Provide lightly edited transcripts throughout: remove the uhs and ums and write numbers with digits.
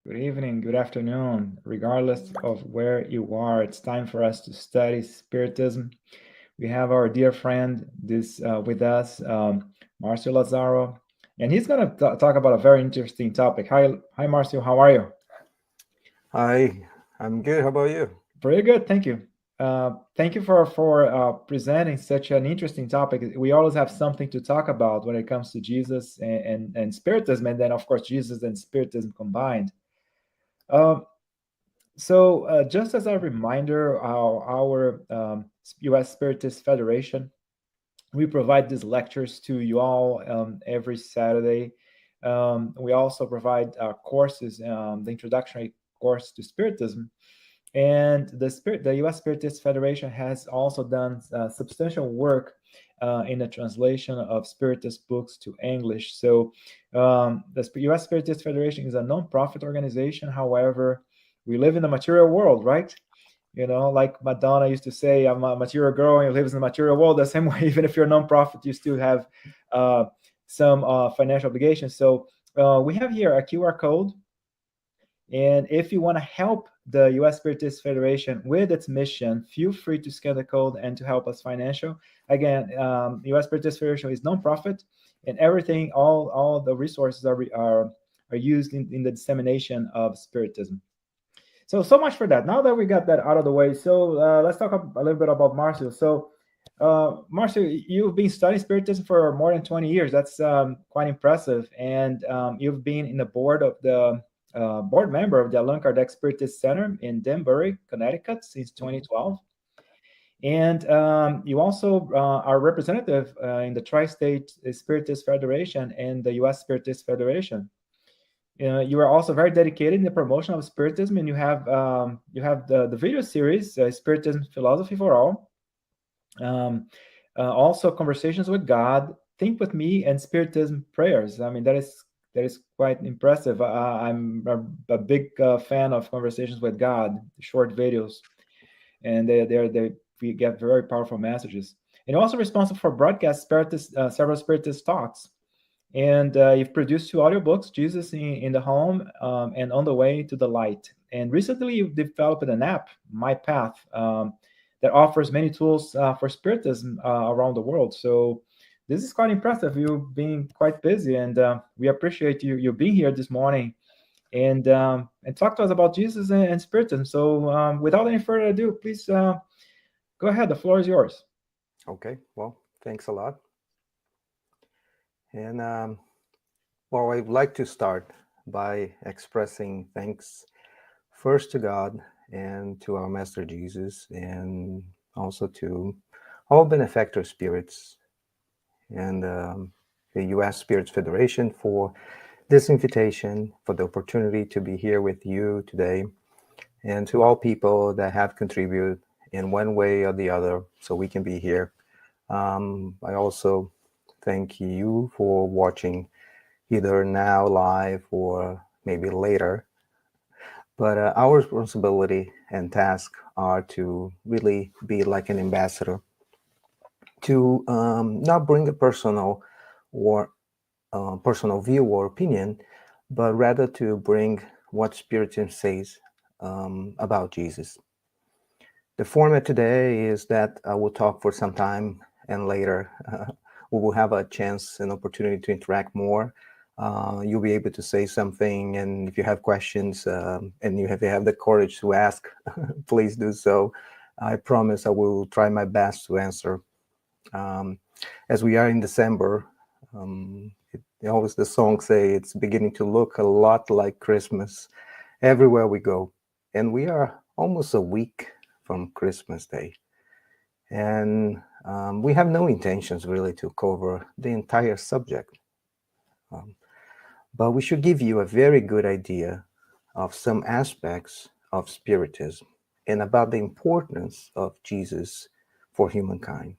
Good evening, good afternoon, regardless of where you are. It's time for us to study Spiritism. We have our dear friend this with us, Marcio Lasaro, and he's going to talk about a very interesting topic. Hi, Marcio. How are you? Hi, I'm good. How about you? Very good, thank you. Thank you for presenting such an interesting topic. We always have something to talk about when it comes to Jesus and Spiritism, and then of course Jesus and Spiritism combined. Um, So, just as a reminder, our U.S. Spiritist Federation, we provide these lectures to you all every Saturday. We also provide courses, the introductory course to Spiritism, and the U.S. Spiritist Federation has also done substantial work in the translation of Spiritist books to English. So, the U.S. Spiritist Federation is a non-profit organization. However, we live in the material world, right? Like Madonna used to say, I'm a material girl and who lives in the material world. The same way, even if you're a non-profit, you still have uh, some financial obligations. So we have here a QR code, and if you want to help the U.S. Spiritist Federation with its mission, feel free to scan the code and to help us financial. Again, U.S. Spiritist Federation is non-profit, and everything, all the resources are used in the dissemination of Spiritism. So much for that. Now that we got that out of the way, so let's talk a little bit about Marcio. So, Marcio, you've been studying Spiritism for more than 20 years. That's quite impressive. And you've been in the board member of the Allan Kardec Spiritist Center in Danbury, Connecticut since hmm 2012. And you also are representative in the Tri-State Spiritist Federation and the U.S. Spiritist Federation. You are also very dedicated in the promotion of Spiritism, and you have the video series Spiritism Philosophy for All, um, also Conversations with God, Think with Me, and Spiritism Prayers. I mean, that is quite impressive. I'm a big fan of Conversations with God, short videos, and they we get very powerful messages. And also responsible for broadcast several Spiritist talks, and you've produced two audiobooks, Jesus in the Home and On the Way to the Light. And recently you've developed an app, My Path, that offers many tools for Spiritism around the world. So this is quite impressive. You've been quite busy, and we appreciate you being here this morning and talk to us about Jesus and Spiritism. So without any further ado, please go ahead. The floor is yours. Okay, well, thanks a lot. And well, I'd like to start by expressing thanks first to God and to our Master Jesus, and also to all benefactor spirits and the U.S. Spirits Federation for this invitation, for the opportunity to be here with you today, and to all people that have contributed in one way or the other so we can be here. I also thank you for watching either now live or maybe later. But our responsibility and task are to really be like an ambassador, to not bring a or personal view or opinion, but rather to bring what Spiritism says about Jesus. The format today is that I will talk for some time, and later we will have a chance and opportunity to interact more. You'll be able to say something, and if you have questions and you have the courage to ask, please do so. I promise I will try my best to answer. Um, as we are in December, always the songs say it's beginning to look a lot like Christmas everywhere we go, and we are almost a week from Christmas Day. And we have no intentions really to cover the entire subject, um, but we should give you a very good idea of some aspects of Spiritism and about the importance of Jesus for humankind.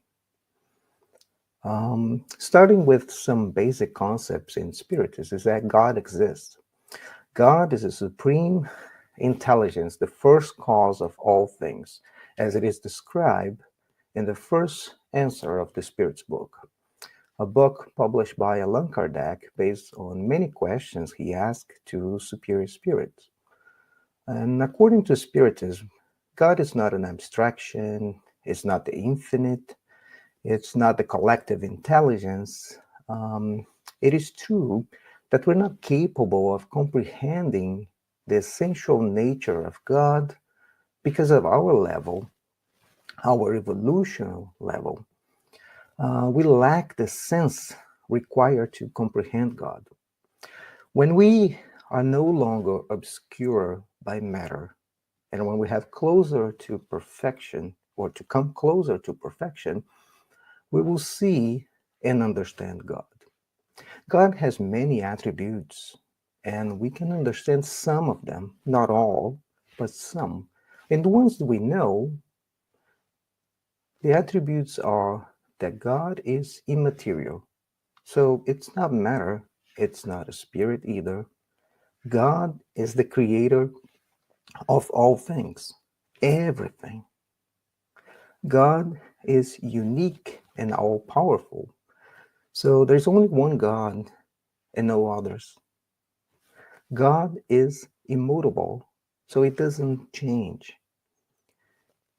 Starting with some basic concepts in Spiritism is that God exists. God is a supreme intelligence, the first cause of all things, as it is described in the first answer of the Spirit's book, a book published by Allan Kardec based on many questions he asked to superior spirits. And according to Spiritism, God is not an abstraction, it's not the infinite, it's not the collective intelligence. Um, it is true that we're not capable of comprehending the essential nature of God because of our level, our evolutional level. We lack the sense required to comprehend God. When we are no longer obscure by matter, and when we have closer to perfection, or to come closer to perfection, we will see and understand God. God has many attributes, and we can understand some of them, not all, but some. And the ones that we know, the attributes are that God is immaterial. So it's not matter, it's not a spirit either. God is the creator of all things, everything. God is unique and all powerful. So there's only one God and no others. God is immutable, so it doesn't change.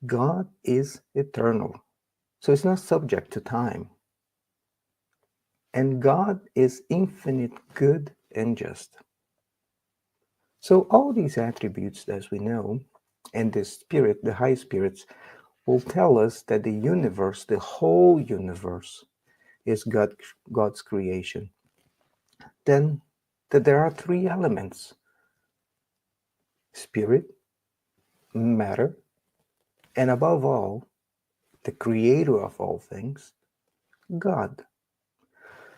God is eternal, so it's not subject to time. And God is infinite good and just. So all these attributes, as we know, and the spirit, the high spirits, will tell us that the universe, the whole universe, is God's creation. Then that there are three elements: spirit, matter, and above all, the creator of all things, God.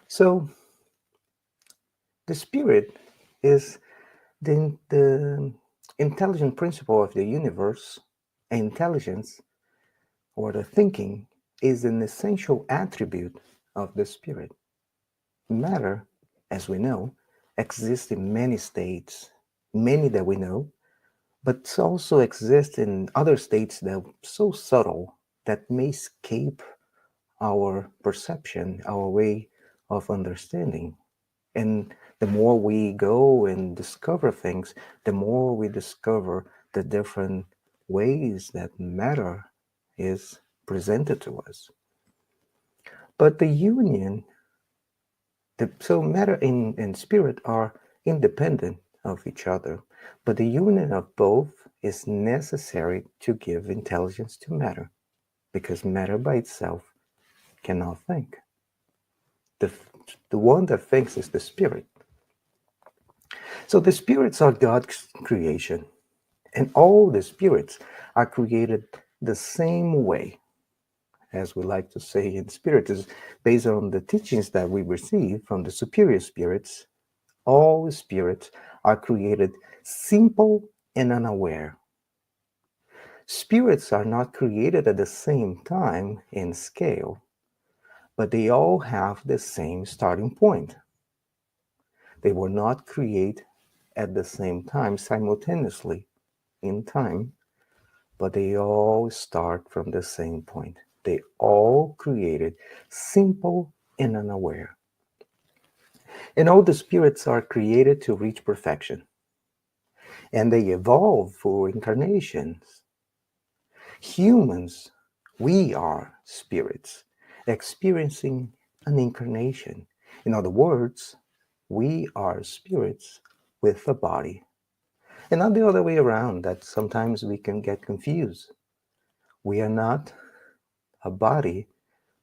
So the spirit is the intelligent principle of the universe. Intelligence, or the thinking, is an essential attribute of the spirit. Matter, as we know, exists in many states, many that we know, but also exists in other states that are so subtle that may escape our perception, our way of understanding. And the more we go and discover things, the more we discover the different ways that matter is presented to us. But the union, so matter and spirit are independent of each other, but the union of both is necessary to give intelligence to matter, because matter by itself cannot think. The, the one that thinks is the spirit. So the spirits are God's creation, and all the spirits are created the same way, as we like to say in Spiritism, based on the teachings that we receive from the superior spirits. All spirits are created simple and unaware. Spirits are not created at the same time in scale, but they all have the same starting point. They were not created at the same time simultaneously in time, but they all start from the same point. They all created simple and unaware. And all the spirits are created to reach perfection, and they evolve for incarnations. Humans, we are spirits experiencing an incarnation. In other words, we are spirits with a body. And not the other way around, that sometimes we can get confused. We are not a body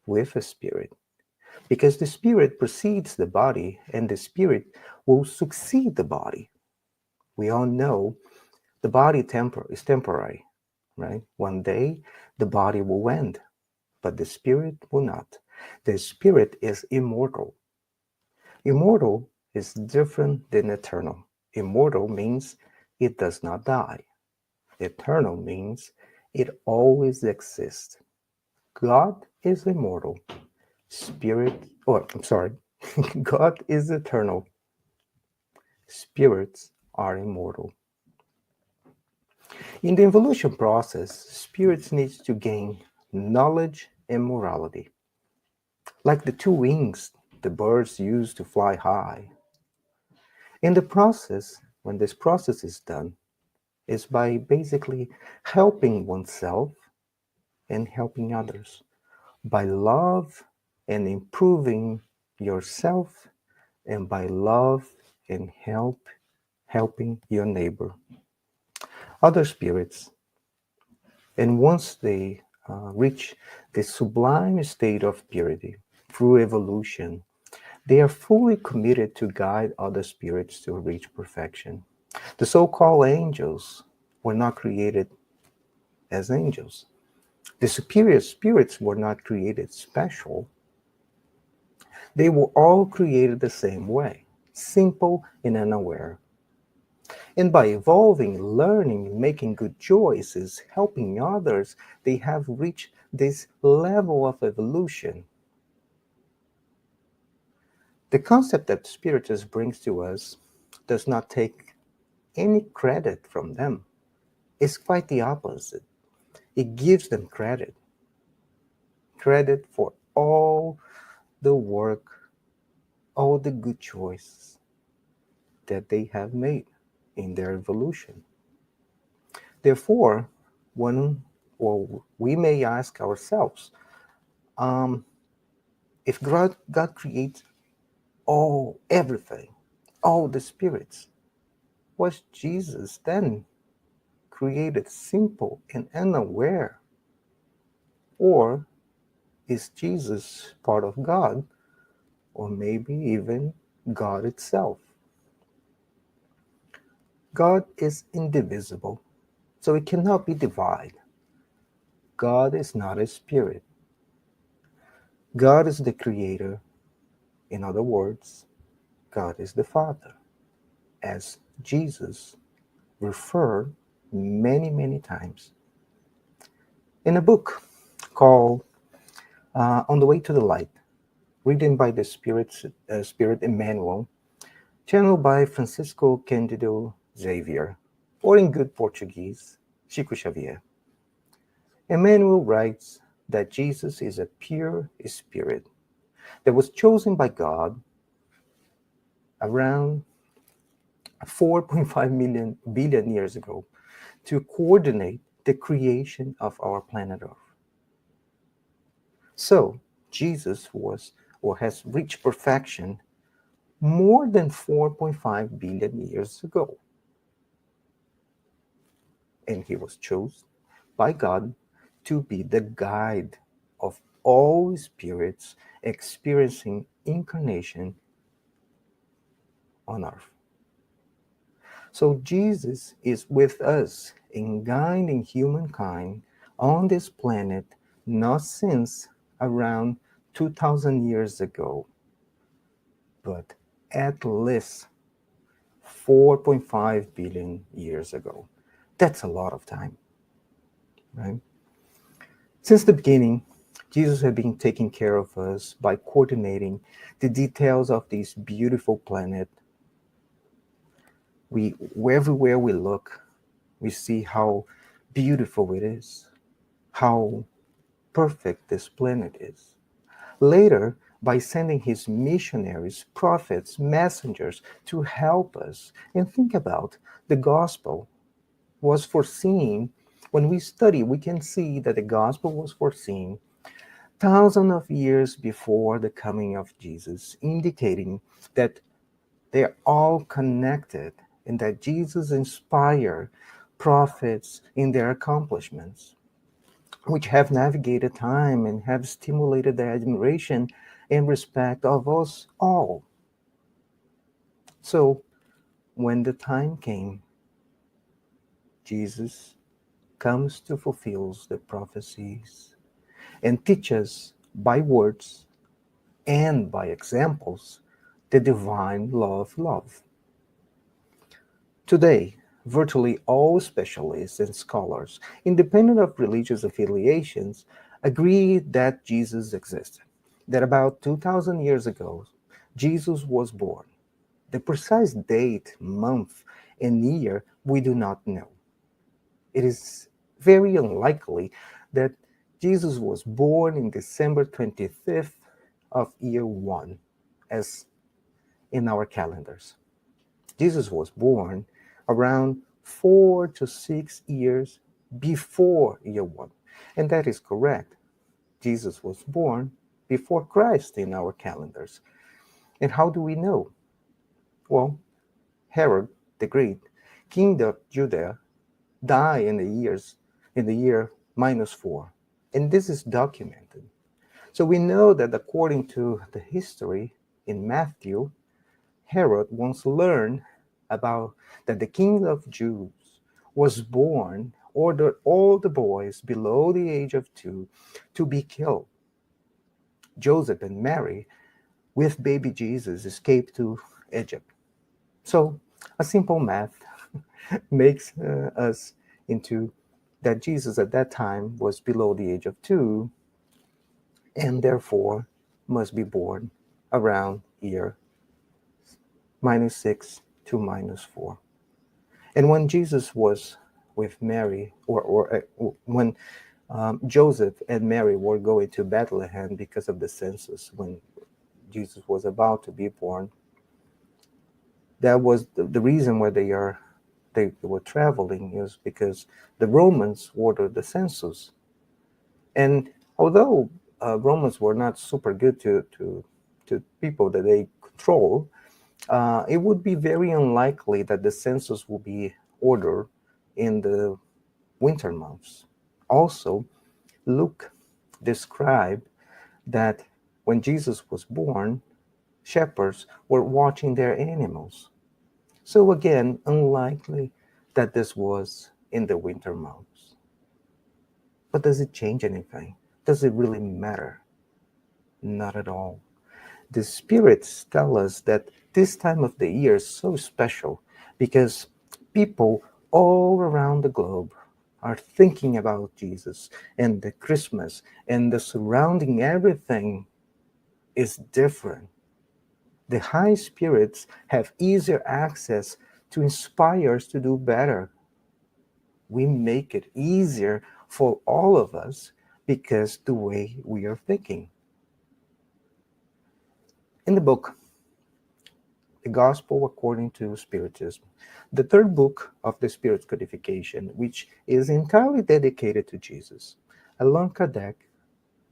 with a spirit, because the spirit precedes the body and the spirit will succeed the body. We all know the body is temporary, right? One day the body will end, but the spirit will not. The spirit is immortal. Immortal is different than eternal. Immortal means it does not die. Eternal means it always exists. God is immortal. I'm sorry, God is eternal. Spirits are immortal. In the evolution process, spirits need to gain knowledge and morality. Like the two wings the birds use to fly high. In the process, when this process is done, is by basically helping oneself and helping others, by love and improving yourself, and by love and helping your neighbor, other spirits. And once they reach the sublime state of purity through evolution, they are fully committed to guide other spirits to reach perfection. The so called angels were not created as angels. The superior spirits were not created special. They were all created the same way, simple and unaware. And by evolving, learning, making good choices, helping others, they have reached this level of evolution. The concept that Spiritism brings to us does not take any credit from them. It's quite the opposite. It gives them credit for all the work, all the good choices that they have made in their evolution. Therefore, one or we may ask ourselves, um, if God creates everything, all the spirits, was Jesus then created simple and unaware? Or is Jesus part of God, or maybe even God itself? God is indivisible, so it cannot be divided. God is not a spirit. God is the creator. In other words, God is the Father, as Jesus referred many, many times in a book called On the Way to the Light, written by the Spirit Emmanuel, channeled by Francisco Cândido Xavier, or in good Portuguese, Chico Xavier. Emmanuel writes that Jesus is a pure spirit that was chosen by God around 4.5 billion years ago to coordinate the creation of our planet Earth. So, Jesus was or has reached perfection more than 4.5 billion years ago. And he was chosen by God to be the guide of all spirits experiencing incarnation on earth. So Jesus is with us in guiding humankind on this planet not since around 2000 years ago, but at least 4.5 billion years ago. That's a lot of time, right? Since the beginning, Jesus had been taking care of us by coordinating the details of this beautiful planet. Everywhere we look, we see how beautiful it is, how perfect this planet is. Later, by sending his missionaries, prophets, messengers to help us and think about the gospel was foreseen. When we study, we can see that the gospel was foreseen thousands of years before the coming of Jesus, indicating that they're all connected and that Jesus inspired prophets in their accomplishments, which have navigated time and have stimulated the admiration and respect of us all. So, when the time came, Jesus comes to fulfill the prophecies and teaches by words and by examples the divine love. Today, virtually all specialists and scholars, independent of religious affiliations, agree that Jesus existed, that about 2000 years ago, Jesus was born. The precise date, month, and year we do not know. It is very unlikely that Jesus was born in December 25th of year 1, as in our calendars. Jesus was born around 4 to 6 years before year one. And that is correct. Jesus was born before Christ in our calendars. And how do we know? Well, Herod the Great, king of Judea, died in the year -4. And this is documented. So we know that according to the history in Matthew, Herod once learned about that the king of Jews was born, ordered all the boys below the age of 2 to be killed. Joseph and Mary, with baby Jesus, escaped to Egypt. So a simple math makes us into that Jesus at that time was below the age of 2 and therefore must be born around year -6 to -4. And when Jesus was with Mary, when Joseph and Mary were going to Bethlehem because of the census, when Jesus was about to be born, that was the reason why they were traveling is because the Romans ordered the census. And although Romans were not super good to people that they control, it would be very unlikely that the census will be ordered in the winter months. Also, Luke described that when Jesus was born, shepherds were watching their animals. So again, unlikely that this was in the winter months. But does it change anything? Does it really matter? Not at all. The spirits tell us that this time of the year is so special because people all around the globe are thinking about Jesus and the Christmas and the surrounding everything is different. The high spirits have easier access to inspire us to do better. We make it easier for all of us because the way we are thinking. In the book The Gospel According to Spiritism, the third book of the Spirit's codification, which is entirely dedicated to Jesus, Allan Kardec,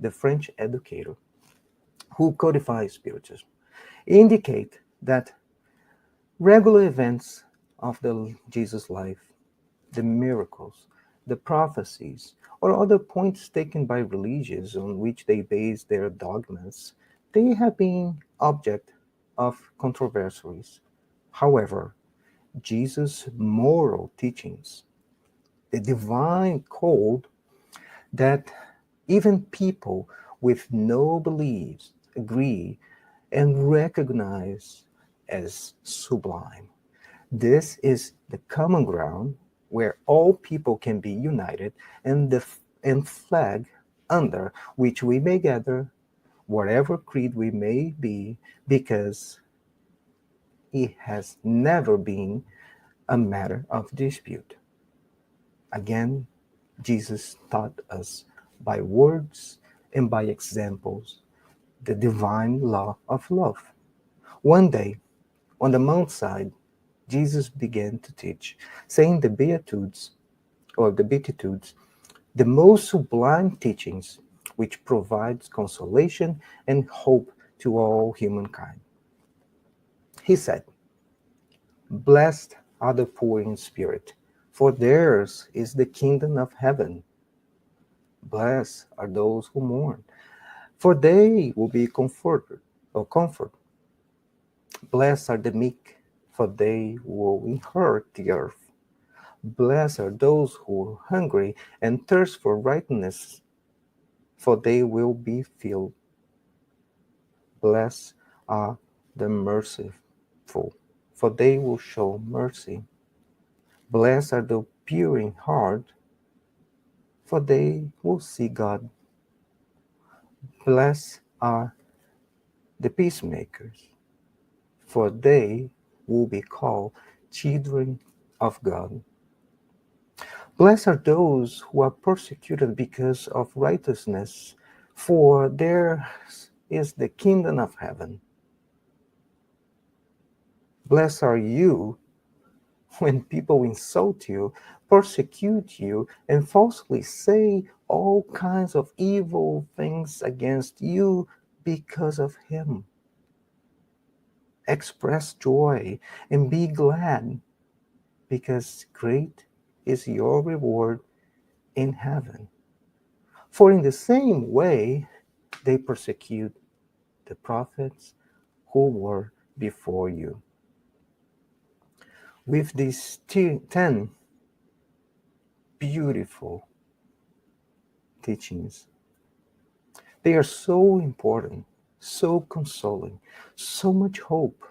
the French educator who codifies Spiritism, indicate that regular events of the Jesus life, the miracles, the prophecies, or other points taken by religions on which they base their dogmas, they have been object of controversies. However, Jesus' moral teachings, the divine code that even people with no beliefs agree and recognize as sublime. This is the common ground where all people can be united and flag under which we may gather, whatever creed we may be, because it has never been a matter of dispute. Again, Jesus taught us by words and by examples the divine law of love. One day, on the mountainside, Jesus began to teach, saying the Beatitudes, the most sublime teachings which provides consolation and hope to all humankind. He said, "Blessed are the poor in spirit, for theirs is the kingdom of heaven. Blessed are those who mourn, for they will be comforted or comfort. Blessed are the meek, for they will inherit the earth. Blessed are those who are hungry and thirst for righteousness, for they will be filled. Blessed are the merciful, for they will show mercy. Blessed are the pure in heart, for they will see God. Blessed are the peacemakers, for they will be called children of God. Blessed are those who are persecuted because of righteousness, for theirs is the kingdom of heaven. Blessed are you when people insult you, persecute you, and falsely say all kinds of evil things against you because of him. Express joy and be glad, because great is your reward in heaven. For in the same way they persecute the prophets who were before you. With these 10 beautiful teachings, they are so important, so consoling, so much hope,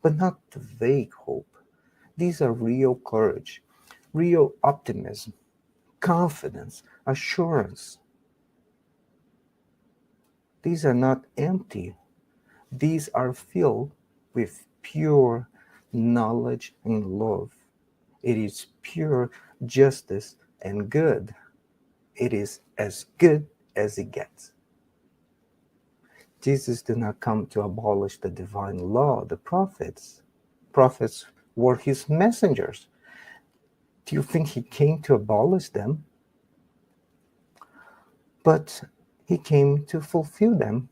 but not the vague hope. These are real courage, real optimism, confidence, assurance. These are not empty, these are filled with pure knowledge and love. It is pure justice and good. It is as good as it gets. Jesus did not come to abolish the divine law, the prophets. Prophets were his messengers. Do you think he came to abolish them? But he came to fulfill them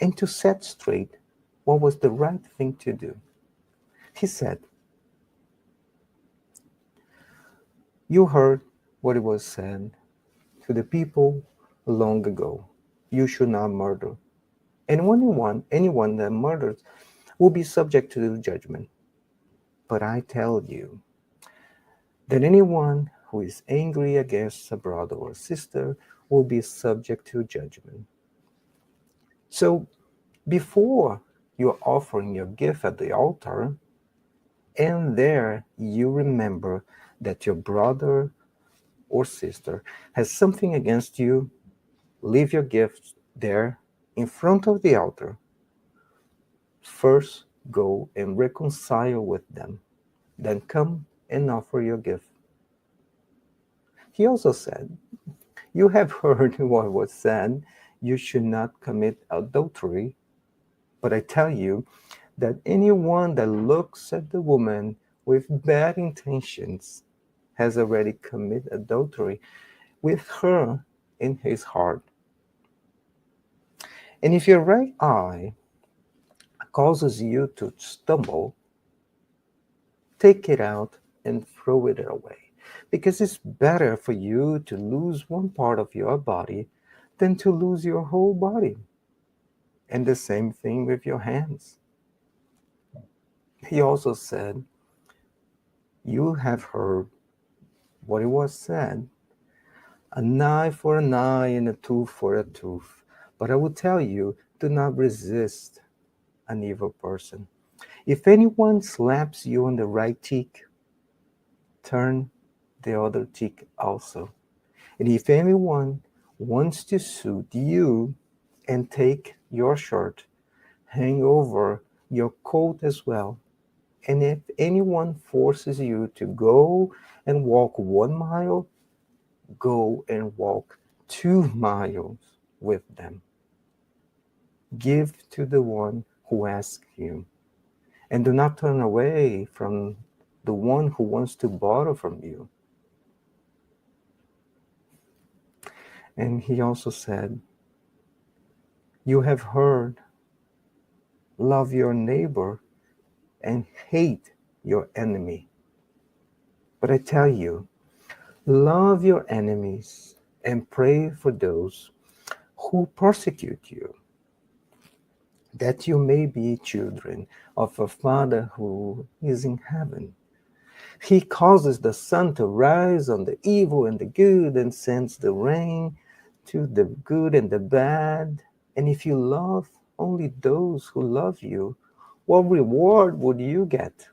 and to set straight what was the right thing to do. He said, "You heard what it was said to the people long ago. You should not murder. And anyone that murders will be subject to the judgment. But I tell you that anyone who is angry against a brother or sister will be subject to judgment." So before you're offering your gift at the altar, and there you remember that your brother or sister has something against you, leave your gift there in front of the altar. First, go and reconcile with them. Then come and offer your gift. He also said, "You have heard what was said, you should not commit adultery. But I tell you that anyone that looks at the woman with bad intentions has already committed adultery with her in his heart. And if your right eye causes you to stumble, take it out and throw it away. Because it's better for you to lose one part of your body than to lose your whole body." And the same thing with your hands. He also said, "You have heard what it was said, an eye for an eye and a tooth for a tooth. But I will tell you, do not resist an evil person. If anyone slaps you on the right cheek, turn the other cheek also. And if anyone wants to suit you and take your shirt, hang over your coat as well. And if anyone forces you to go and walk 1 mile, go and walk 2 miles with them. Give to the one who asks you, and do not turn away from the one who wants to borrow from you." And he also said, "You have heard, love your neighbor and hate your enemy. But I tell you, love your enemies and pray for those who persecute you, that you may be children of a Father who is in heaven. He causes the sun to rise on the evil and the good, and sends the rain to the good and the bad. And if you love only those who love you, what reward would you get?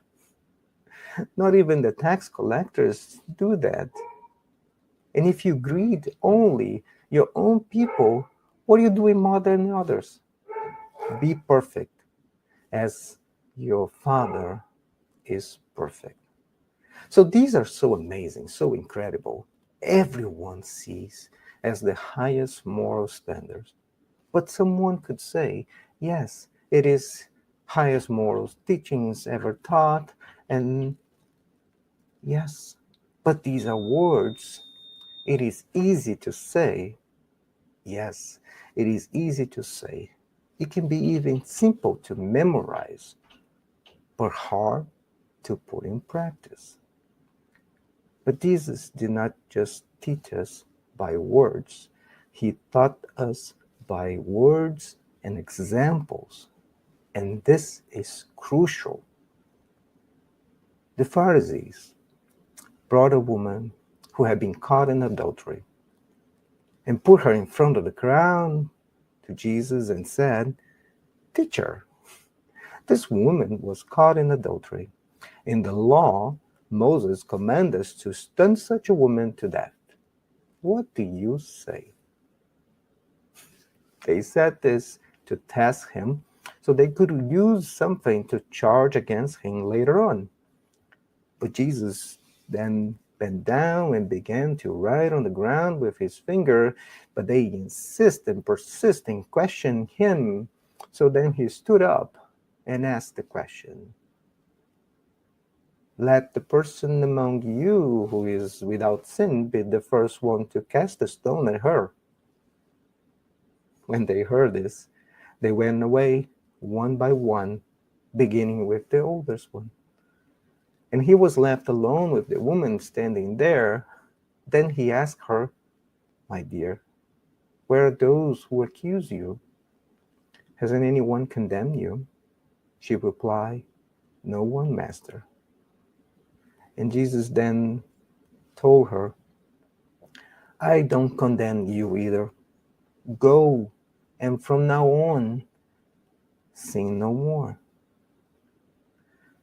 Not even the tax collectors do that. And if you greet only your own people, what are you doing more than others? Be perfect as your Father is perfect." So these are so amazing, so incredible. Everyone sees as the highest moral standards. But someone could say, yes, it is highest moral teachings ever taught, and Yes, but these are words. It is easy to say. Yes, it is easy to say. It can be even simple to memorize, but hard to put in practice. But Jesus did not just teach us by words, He taught us by words and examples. And this is crucial. The Pharisees brought a woman who had been caught in adultery and put her in front of the crowd to Jesus and said, "Teacher, this woman was caught in adultery. In the law, Moses commands us to stone such a woman to death. What do you say?" They said this to test him so they could use something to charge against him later on. But Jesus then bent down and began to write on the ground with his finger, but they insist and persist in questioning him. So then he stood up and asked the question, "Let the person among you who is without sin be the first one to cast a stone at her." When they heard this, they went away one by one, beginning with the oldest one. And he was left alone with the woman standing there. Then he asked her, "My dear, where are those who accuse you? Hasn't anyone condemned you?" She replied, "No one, Master." And Jesus then told her, "I don't condemn you either. Go, and from now on, sin no more."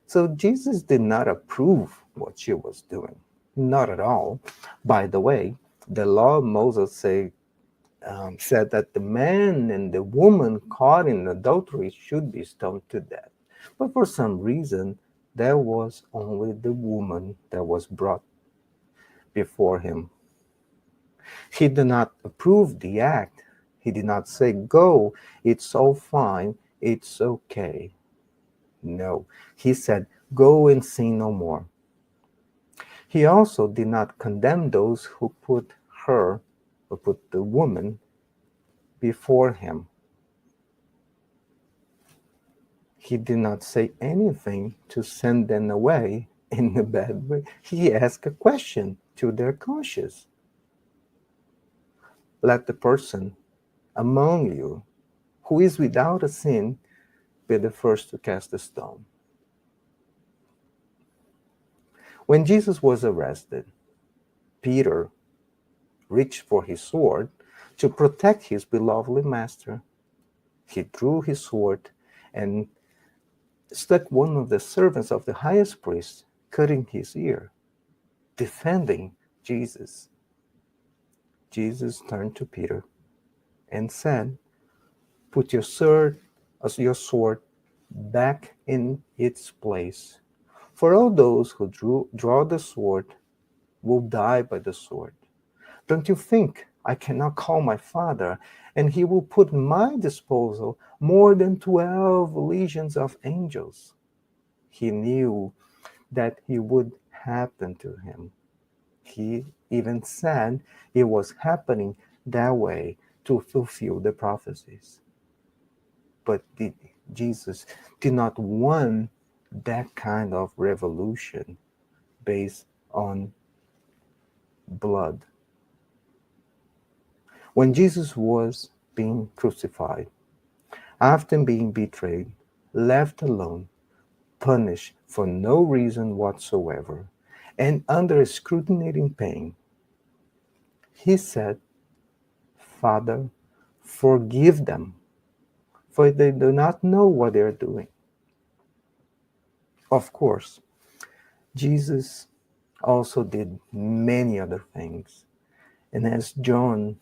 So Jesus did not approve what she was doing. Not at all. By the way, the law of Moses said that the man and the woman caught in adultery should be stoned to death. But for some reason, there was only the woman that was brought before him. He did not approve the act. He did not say, "Go, it's all fine, it's okay." No, he said, "Go and sin no more." He also did not condemn those who put her, or put the woman, before him. He did not say anything to send them away in a bad way. He asked a question to their conscience. "Let the person among you who is without a sin be the first to cast a stone." When Jesus was arrested, Peter reached for his sword to protect his beloved master. He drew his sword and struck one of the servants of the highest priest, cutting his ear, defending Jesus. Jesus turned to Peter and said, "Put your sword back in its place. For all those who draw the sword will die by the sword. Don't you think I cannot call my Father, and he will put at my disposal more than 12 legions of angels?" He knew that it would happen to him. He even said it was happening that way to fulfill the prophecies. But Jesus did not want that kind of revolution based on blood. When Jesus was being crucified, after being betrayed, left alone, punished for no reason whatsoever, and under excruciating pain, he said, "Father, forgive them, for they do not know what they are doing." Of course, Jesus also did many other things. And as John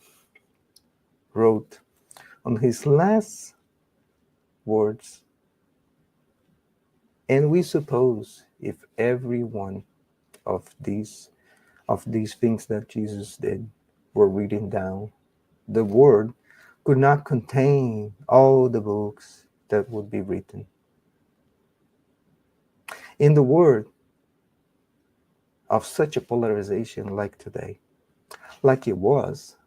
wrote on his last words, and we suppose if every one of these things that Jesus did were written down, the word could not contain all the books that would be written. In the word, of such a polarization like today, like it was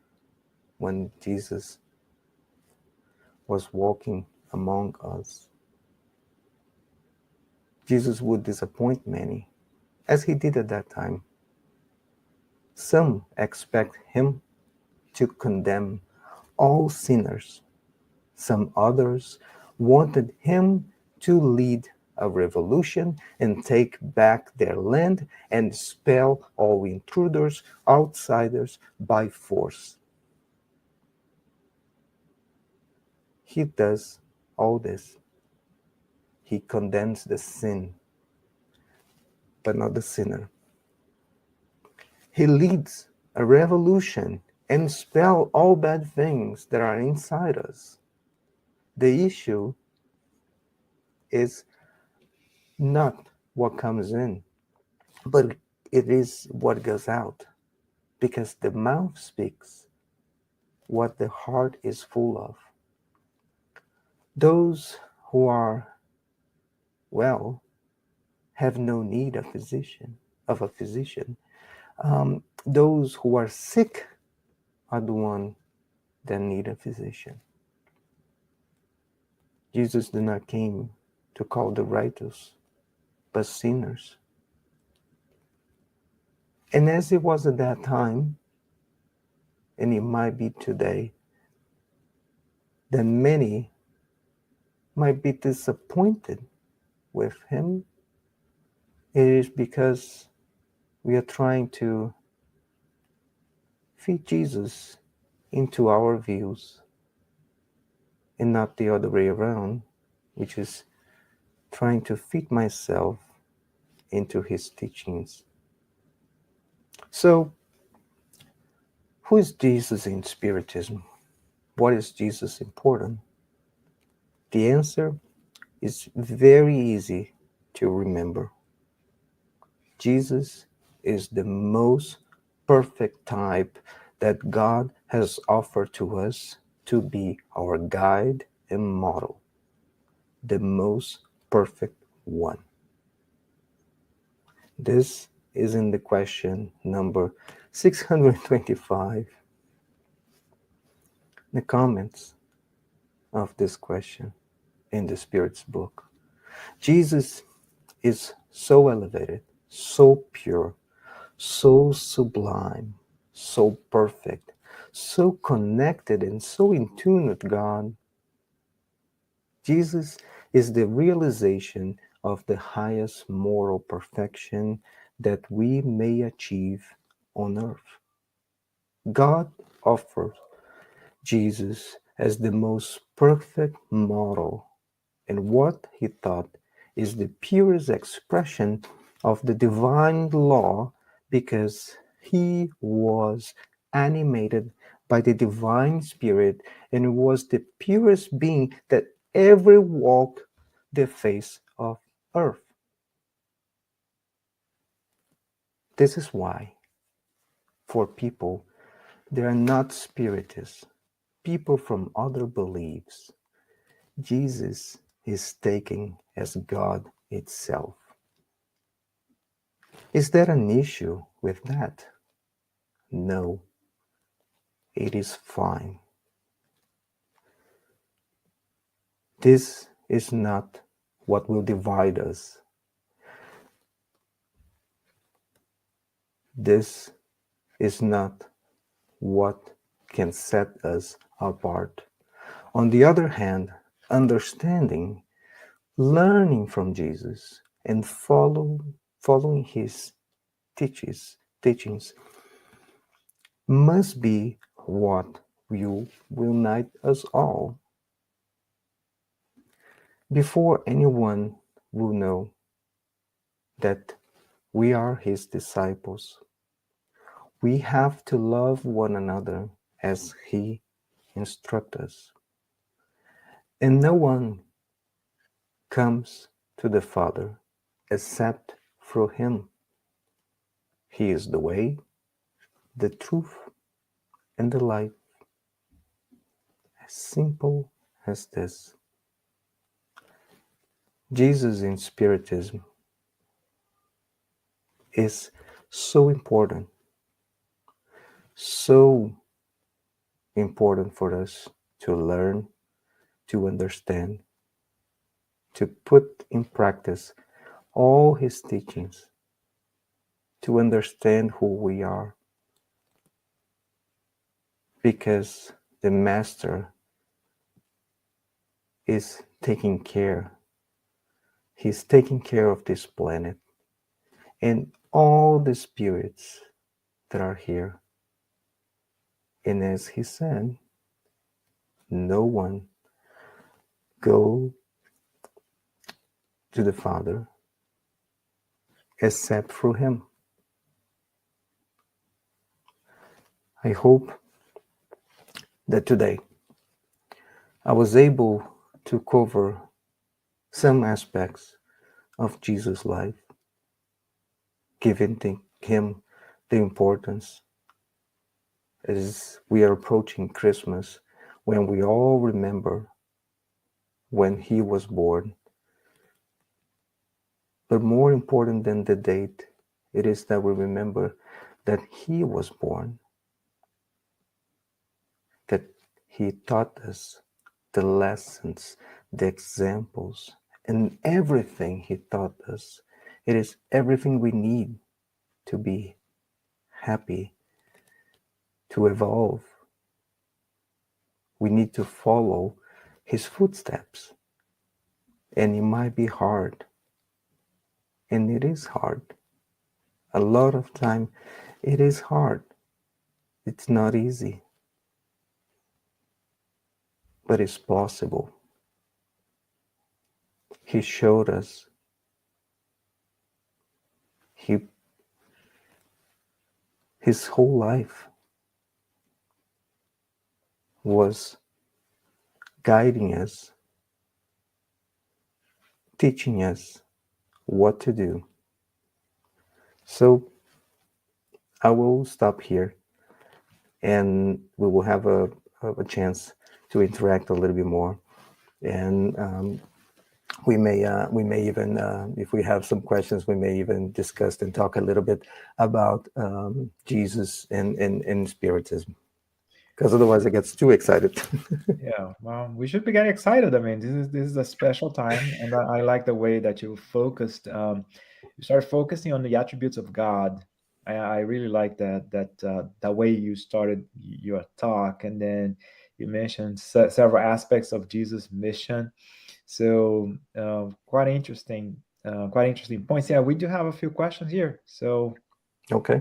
when Jesus was walking among us. Jesus would disappoint many, as he did at that time. Some expect him to condemn all sinners. Some others wanted him to lead a revolution and take back their land and expel all intruders, outsiders by force. He does all this. He condemns the sin, but not the sinner. He leads a revolution and expel all bad things that are inside us. The issue is not what comes in, but it is what goes out, because the mouth speaks what the heart is full of. Those who are well have no need of a physician. Those who are sick are the one that need a physician. Jesus did not came to call the righteous, but sinners. And as it was at that time, and it might be today, that many might be disappointed with him. It is because we are trying to fit Jesus into our views and not the other way around, which is trying to fit myself into his teachings. So, who is Jesus in Spiritism? What is Jesus important? The answer is very easy to remember. Jesus is the most perfect type that God has offered to us to be our guide and model. The most perfect one. This is in the question number 625. The comments of this question in the Spirit's book. Jesus is so elevated, so pure, so sublime, so perfect, so connected, and so in tune with God. Jesus is the realization of the highest moral perfection that we may achieve on earth. God offers Jesus as the most perfect model, and what he thought is the purest expression of the divine law, because he was animated by the divine spirit and was the purest being that ever walked the face of earth. This is why, for people that are not spiritists, people from other beliefs, Jesus is taken as God itself. Is there an issue with that? No, it is fine. This is not what will divide us. This is not what can set us apart. On the other hand, understanding, learning from Jesus, and following his teachings must be what will unite us all. Before anyone will know that we are his disciples, we have to love one another as he instructs us. And no one comes to the Father except through him. He is the way, the truth, and the life. As simple as this. Jesus in Spiritism is So important, so important for us to learn, to understand, to put in practice all his teachings, to understand who we are, because the Master is taking care. He's taking care of this planet and all the spirits that are here. And as he said, no one go to the Father except through him. I hope that today I was able to cover some aspects of Jesus' life, giving him the importance as we are approaching Christmas, when we all remember when he was born. But more important than the date, it is that we remember that he was born, that he taught us the lessons, the examples, and everything he taught us. It is everything we need to be happy, to evolve. We need to follow his footsteps. And it might be hard. And it is hard. A lot of time, it is hard. It's not easy. But it's possible. He showed us. His whole life was guiding us, teaching us what to do. So I will stop here, and we will have a chance to interact a little bit more. And we may even, if we have some questions, we may even discuss and talk a little bit about Jesus and Spiritism, because otherwise it gets too excited. Yeah, well, we should be getting excited. I mean, this is a special time, and I like the way that you focused. You started focusing on the attributes of God. I really like that way you started your talk, and then you mentioned several aspects of Jesus' mission. So quite interesting points. Yeah, we do have a few questions here. So Okay.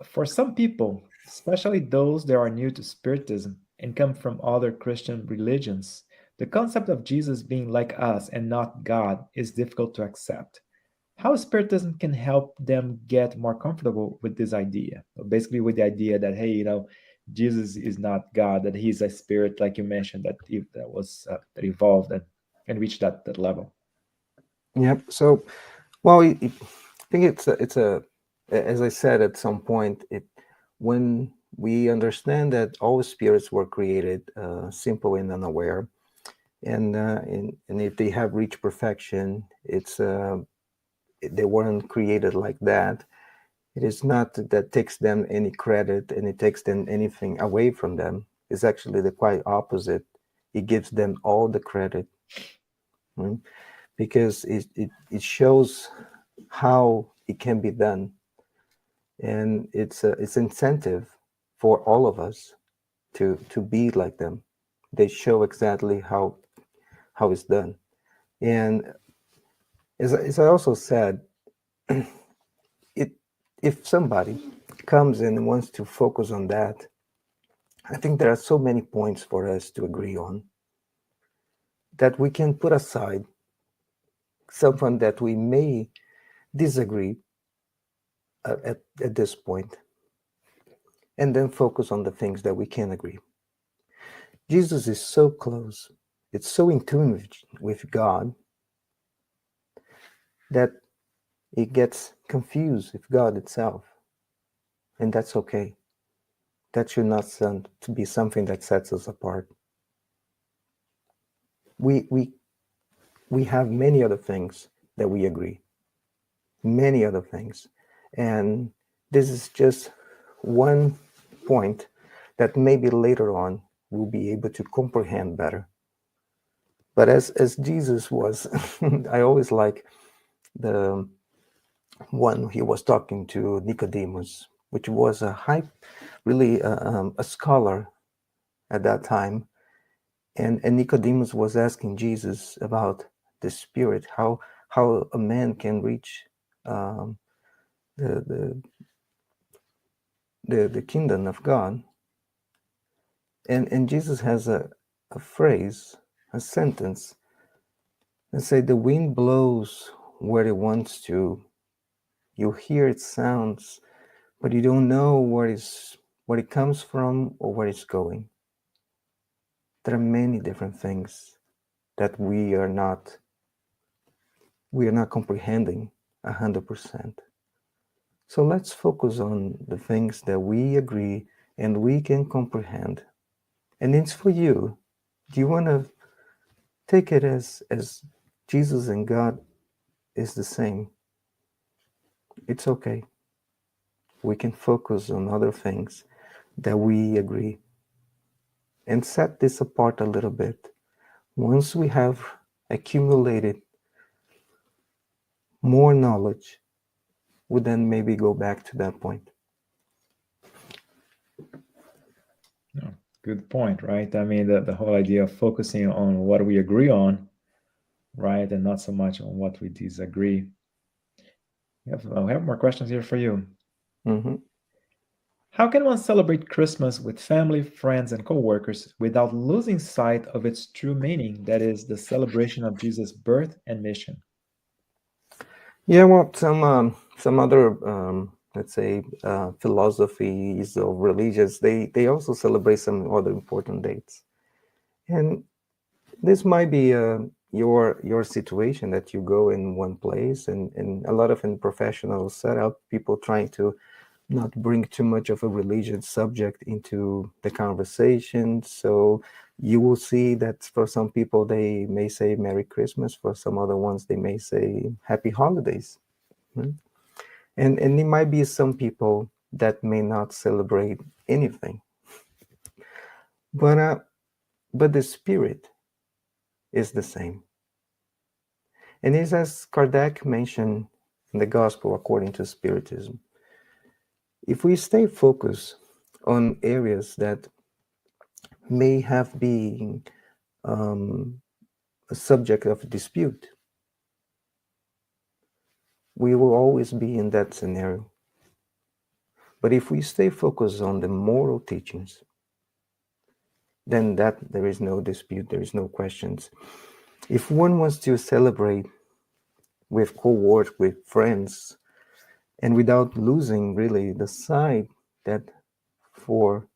for some people, especially those that are new to Spiritism and come from other Christian religions, the concept of Jesus being like us and not God is difficult to accept. How Spiritism can help them get more comfortable with this idea? Basically, with the idea that, hey, Jesus is not God, that he's a spirit, like you mentioned, that was that evolved and reached that level. Yep. So, well, I think it's a as I said at some point, when we understand that all spirits were created simple and unaware, and if they have reached perfection, they weren't created like that. It is not that takes them any credit and it takes them anything away from them. It's actually the quite opposite. It gives them all the credit, right? Because it shows how it can be done, and it's incentive for all of us to be like them. They show exactly how it's done. And as I also said, it if somebody comes in and wants to focus on that, I think there are so many points for us to agree on that we can put aside someone that we may disagree at this point, and then focus on the things that we can agree. Jesus is so close, it's so in tune with God, that it gets confused with God itself. And that's okay. That should not sound to be something that sets us apart. We we we have many other things that we agree. many other things. And this is just one point that maybe later on we'll be able to comprehend better. But as Jesus was, I always like the one he was talking to Nicodemus, which was a high, really a scholar at that time, and Nicodemus was asking Jesus about the spirit, how a man can reach um, the, the the kingdom of God, and Jesus has a phrase, a sentence that say the wind blows where it wants to. You hear its sounds, but you don't know where it comes from or where it's going. There are many different things that we are not comprehending 100%. So let's focus on the things that we agree and we can comprehend. And it's for you. Do you want to take it as Jesus and God is the same? It's okay. We can focus on other things that we agree and set this apart a little bit. Once we have accumulated more knowledge, we then maybe go back to that point. No, good point, right? I mean, the whole idea of focusing on what we agree on, right, and not so much on what we disagree. We have more questions here for you. Mm-hmm. How can one celebrate Christmas with family, friends, and coworkers without losing sight of its true meaning, that is, the celebration of Jesus' birth and mission? Yeah, well, some other let's say philosophies or religions, they also celebrate some other important dates, and this might be your situation that you go in one place, and a lot of in professional setup, people trying to not bring too much of a religious subject into the conversation. So you will see that for some people they may say Merry Christmas, for some other ones they may say Happy Holidays. Hmm? And it might be some people that may not celebrate anything, but uh, but the spirit is the same. And it's as Kardec mentioned in the Gospel according to Spiritism. If we stay focused on areas that may have been um, a subject of dispute, we will always be in that scenario. But if we stay focused on the moral teachings, then that there is no dispute, there is no questions. If one wants to celebrate with co-workers, with friends, and without losing really the sight that for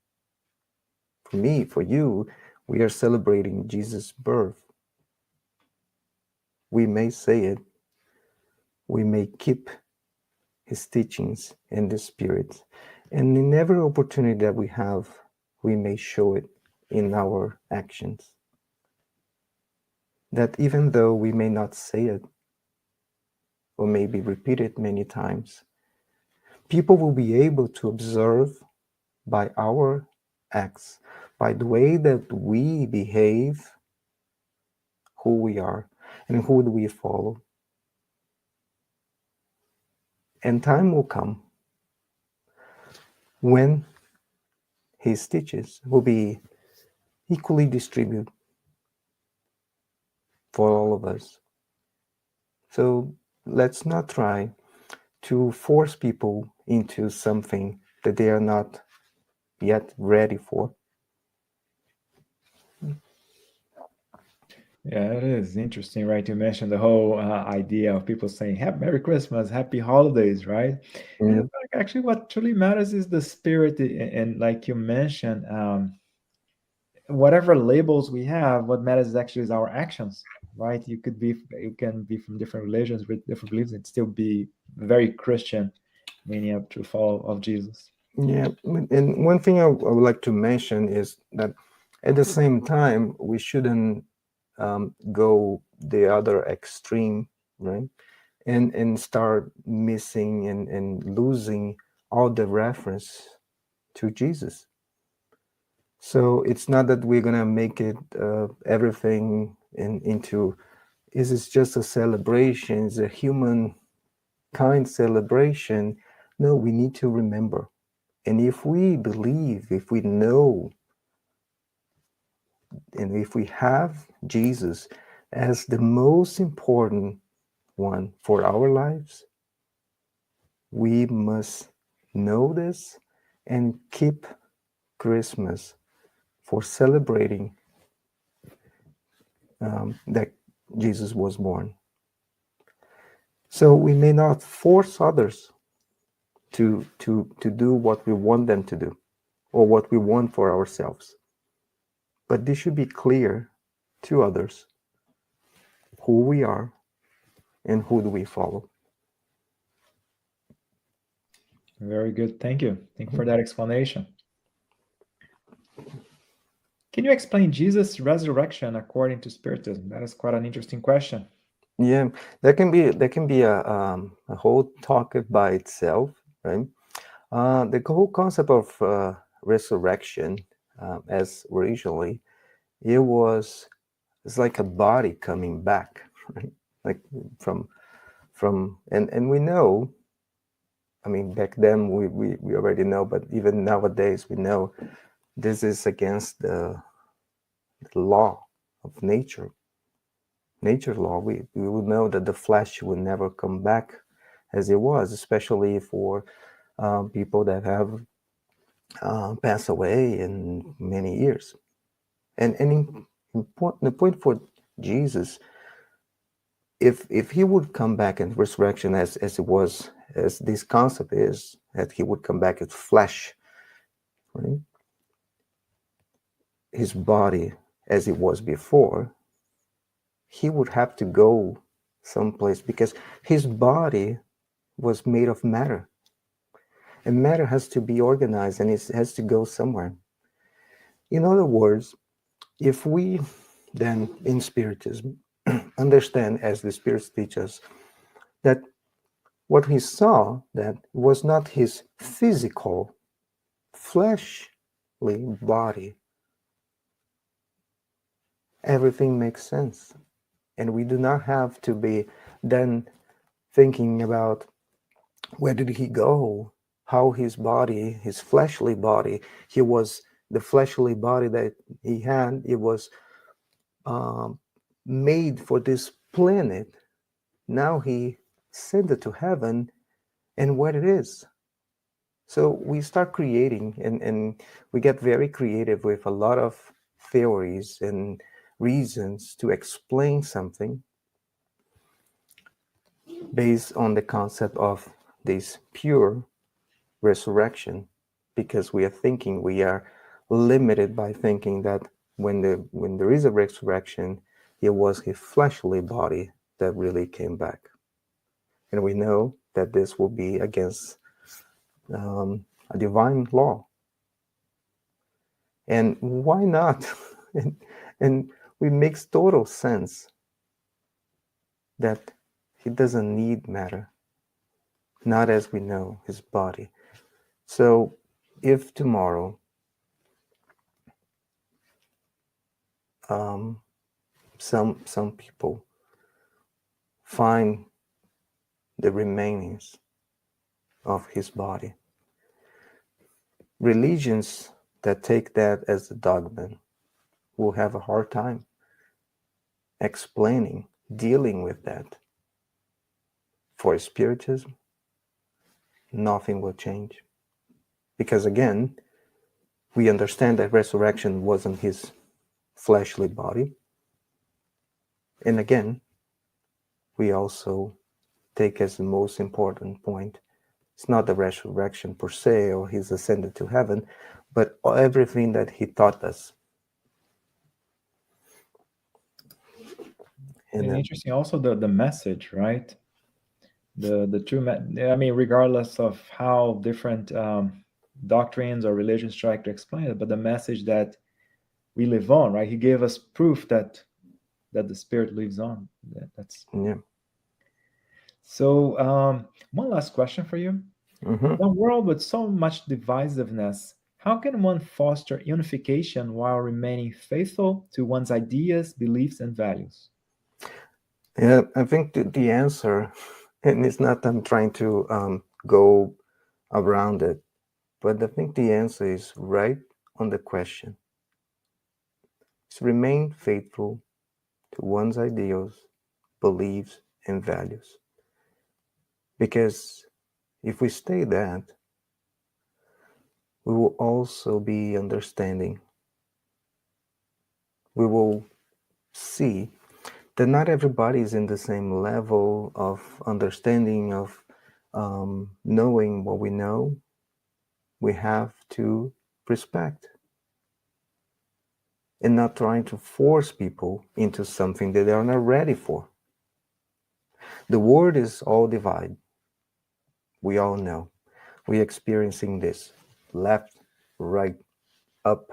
me, for you, we are celebrating Jesus' birth. We may say it, we may keep his teachings and the spirit. And in every opportunity that we have, we may show it in our actions. That even though we may not say it or maybe repeat it many times, people will be able to observe by our acts, by the way that we behave, who we are and who do we follow. And time will come when his teachings will be equally distributed for all of us. So let's not try to force people into something that they are not yet ready for. Yeah, it is interesting, right? You mentioned the whole idea of people saying "Happy Merry Christmas, Happy Holidays," right? And Mm, like, actually, what truly matters is the spirit, and like you mentioned, whatever labels we have, what matters is actually is our actions, right? You can be from different religions with different beliefs and still be very Christian, meaning a true follower of Jesus. yeah, and one thing I would like to mention is that at the same time, we shouldn't go the other extreme, right? and start missing and losing all the reference to Jesus. So it's not that we're gonna make it everything into is it's just a celebration, it's a human kind celebration. No, we need to remember. And if we believe, if we know, and if we have Jesus as the most important one for our lives, we must know this and keep Christmas for celebrating that Jesus was born. So we may not force others to do what we want them to do or what we want for ourselves. But this should be clear to others who we are and who do we follow. Very good. Thank you. Thank you for that explanation. Can you explain Jesus' resurrection according to Spiritism? That is quite an interesting question. Yeah, that can be a whole talk by itself, right? The whole concept of resurrection, as originally, it was it's like a body coming back, right? Like and we know, I mean, back then we already know, but even nowadays we know this is against the law of nature law. We will know that the flesh will never come back as it was, especially for people that have passed away in many years. And the point for Jesus, if he would come back in resurrection as it was, as this concept is, that he would come back as flesh, right? His body as it was before, he would have to go someplace because his body was made of matter. And matter has to be organized and it has to go somewhere. In other words, if we then in Spiritism understand, as the spirits teach us, that what he saw that was not his physical fleshly body, everything makes sense. And we do not have to be then thinking about where did he go, how his body, his fleshly body, he was the fleshly body that he had, it was um, made for this planet. Now he sent it to heaven, and what it is. So we start creating, and we get very creative with a lot of theories and reasons to explain something based on the concept of this pure resurrection, because we are thinking, we are limited by thinking that when there is a resurrection, it was his fleshly body that really came back. And we know that this will be against a divine law. And why not? and it makes total sense that he doesn't need matter, not as we know his body. So if tomorrow some people find the remainings of his body, religions that take that as a dogma will have a hard time explaining, dealing with that. For Spiritism, nothing will change. Because again, we understand that resurrection wasn't his fleshly body. And again, we also take as the most important point, it's not the resurrection per se or he's ascended to heaven, but everything that he taught us. And interesting also the message, right? The true, I mean, regardless of how different doctrines or religions try to explain it, but the message that we live on, right? He gave us proof that the spirit lives on. That's yeah. So, one last question for you. Hmm. In a world with so much divisiveness, how can one foster unification while remaining faithful to one's ideas, beliefs, and values? Yeah, I think the answer, and it's not I'm trying to go around it, but I think the answer is right on the question. It's remain faithful to one's ideals, beliefs, and values. Because if we stay that, we will also be understanding. We will see that not everybody is in the same level of understanding of knowing what we know. We have to respect and not trying to force people into something that they are not ready for. The world is all divided. We all know. We're experiencing this left, right, up,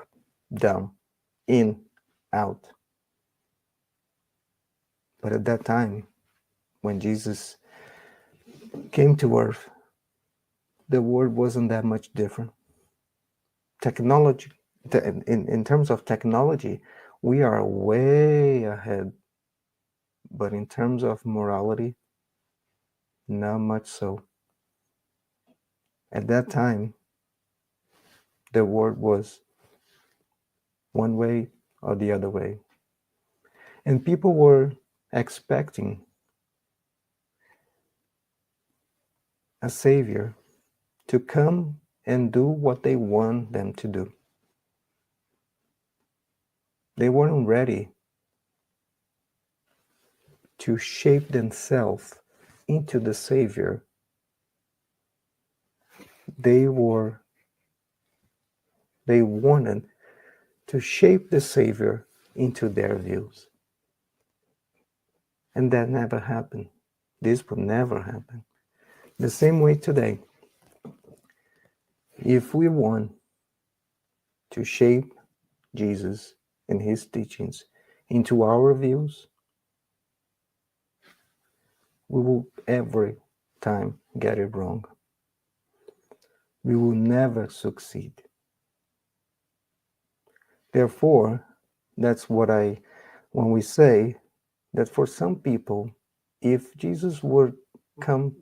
down, in, out. But at that time, when Jesus came to earth, the world wasn't that much different. Technology, in terms of technology, we are way ahead. But in terms of morality, not much so. At that time, the world was one way or the other way. And people were expecting a savior to come and do what they want them to do. They weren't ready to shape themselves into the savior. They were they wanted to shape the savior into their views. And that never happened. This would never happen. The same way today, if we want to shape Jesus and his teachings into our views, we will every time get it wrong. We will never succeed. Therefore, that's what when we say that for some people, if Jesus would come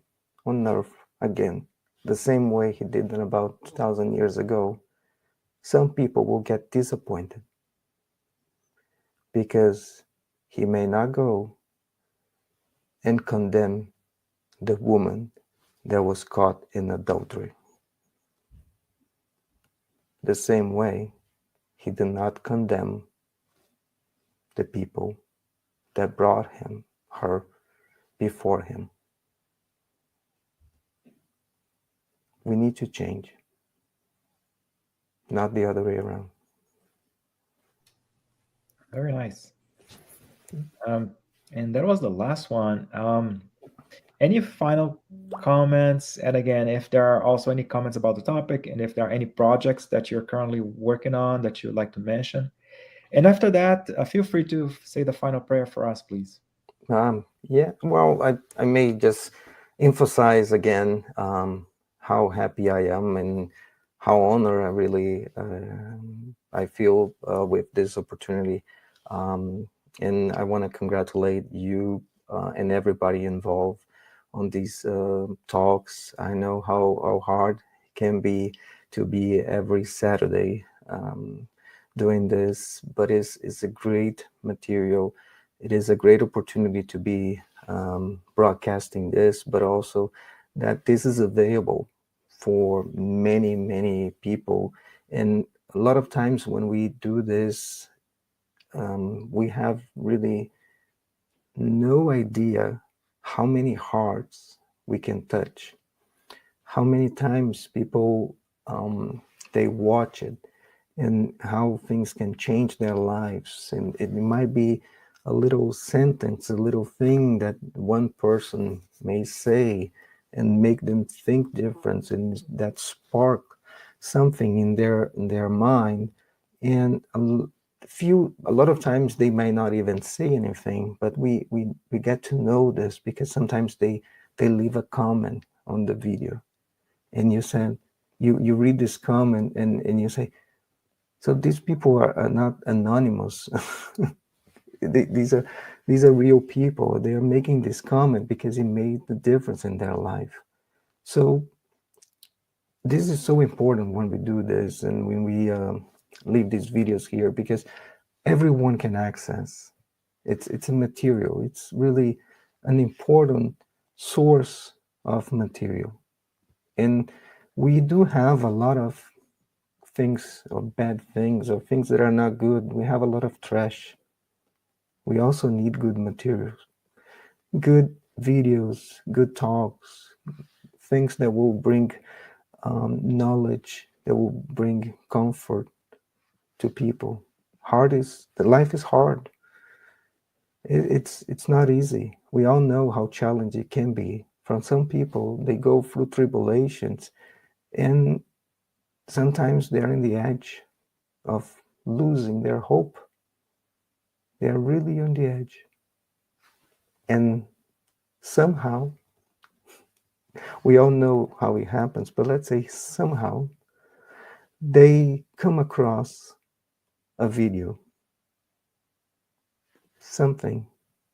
on earth again, the same way he did about 2,000 years ago, some people will get disappointed because he may not go and condemn the woman that was caught in adultery. The same way, he did not condemn the people that brought her before him. We need to change, not the other way around. Very nice. Um, and that was the last one. Any final comments? And again, if there are also any comments about the topic, and if there are any projects that you're currently working on that you'd like to mention. And after that, feel free to say the final prayer for us, please. Yeah, well, I may just emphasize again how happy I am and how honored I really I feel with this opportunity. And I want to congratulate you and everybody involved on these talks. I know how hard it can be to be every Saturday doing this, but it's a great material. It is a great opportunity to be broadcasting this, but also that this is available for many people. And a lot of times when we do this, we have really no idea how many hearts we can touch, how many times people they watch it, and how things can change their lives. And it might be a little sentence, a little thing that one person may say and make them think different, and that spark something in their mind. And a lot of times they might not even say anything, but we get to know this because sometimes they leave a comment on the video, and you said, you read this comment, and you say, so these people are not anonymous. these are real people. They are making this comment because it made the difference in their life. So this is so important when we do this and when we leave these videos here, because everyone can access. It's a material. It's really an important source of material. And we do have a lot of things, or bad things, or things that are not good. We have a lot of trash. We also need good materials, good videos, good talks, things that will bring knowledge, that will bring comfort to people. The life is hard. It's not easy. We all know how challenging it can be. From some people, they go through tribulations, and sometimes they're in the edge of losing their hope. They're really on the edge. And somehow, we all know how it happens, but let's say somehow they come across a video, something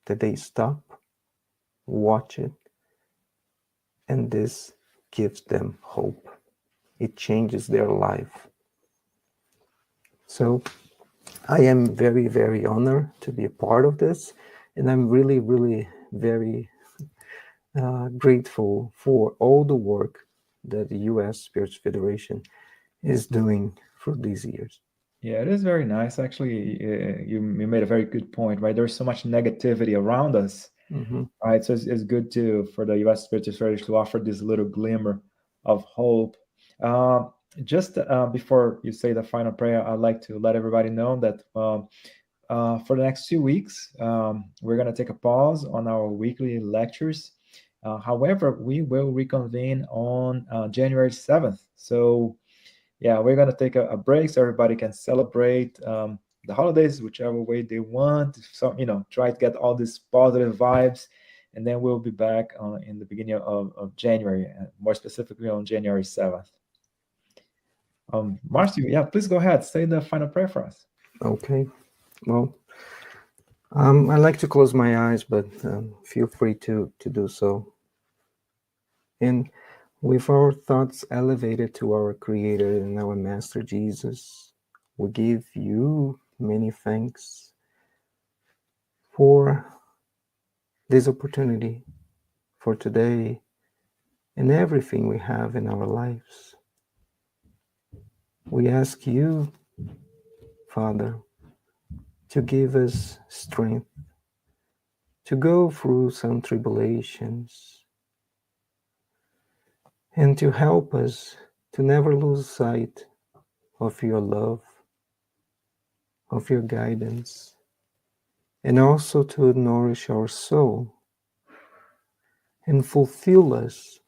that they stop, watch it, and this gives them hope. It changes their life. So I am very, very honored to be a part of this, and I'm really, really very grateful for all the work that the U.S. Spirits Federation is doing for these years. Yeah, it is very nice. Actually, you made a very good point, right? There's so much negativity around us, Mm-hmm. right? So it's good to for the U.S. Spiritual Church to offer this little glimmer of hope. Um, just before you say the final prayer, I'd like to let everybody know that for the next 2 weeks, we're going to take a pause on our weekly lectures. However, we will reconvene on January 7th. So yeah, we're gonna take a break so everybody can celebrate the holidays whichever way they want. So try to get all these positive vibes, and then we'll be back in the beginning of January, more specifically on January 7th. Marcio, yeah, please go ahead, say the final prayer for us. Okay. Well, I like to close my eyes, but feel free to do so. And with our thoughts elevated to our Creator and our Master Jesus, we give you many thanks for this opportunity, for today, and everything we have in our lives. We ask you, Father, to give us strength to go through some tribulations and to help us to never lose sight of your love, of your guidance, and also to nourish our soul and fulfill us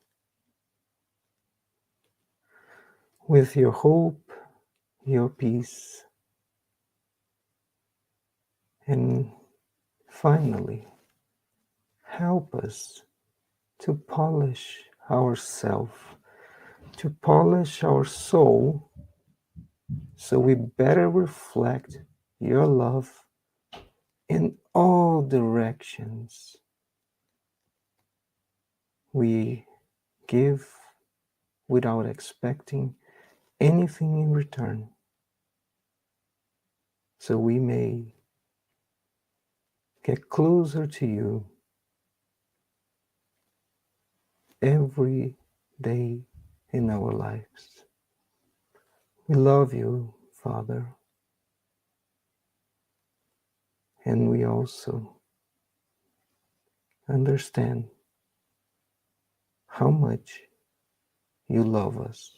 with your hope, your peace, and finally, help us to polish ourselves, to polish our soul, so we better reflect your love in all directions. We give without expecting anything in return, so we may get closer to you every day in our lives. We love you, Father, and we also understand how much you love us.